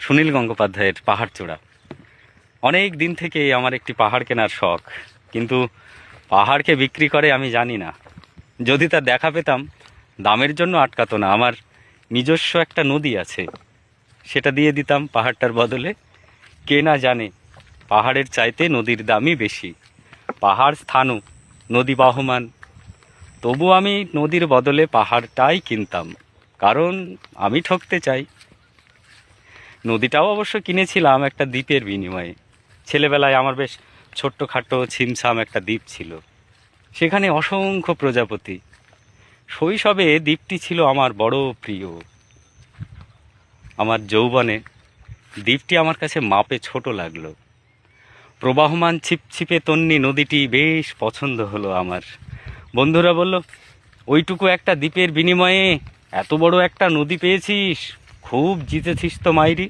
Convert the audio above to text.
সুনীল গঙ্গোপাধ্যায়ের পাহাড়চূড়া। অনেক দিন থেকে আমার একটি পাহাড় কেনার শখ, কিন্তু পাহাড়কে বিক্রি করে আমি জানি না। যদি তার দেখা পেতাম, দামের জন্য আটকাতো না। আমার নিজস্ব একটা নদী আছে, সেটা দিয়ে দিতাম পাহাড়টার বদলে। কে না জানে পাহাড়ের চাইতে নদীর দামই বেশি। পাহাড় স্থাণু, নদী বহমান, তবু আমি নদীর বদলে পাহাড়টাই কিনতাম, কারণ আমি ঠকতে চাই। নদীটাও অবশ্য কিনেছিলাম একটা দ্বীপের বিনিময়ে। ছেলেবেলায় আমার বেশ ছোট্টখাটো ছিমছাম একটা দ্বীপ ছিল, সেখানে অসংখ্য প্রজাপতি। শৈশবে দ্বীপটি ছিল আমার বড় প্রিয়। আমার যৌবনে দ্বীপটি আমার কাছে মাপে ছোট লাগলো। প্রবাহমান ছিপছিপে তন্নি নদীটি বেশ পছন্দ হলো আমার। বন্ধুরা বলল, ওইটুকু একটা দ্বীপের বিনিময়ে এত বড় একটা নদী পেয়েছিস, খুব জিতেছিস তো মাইরি।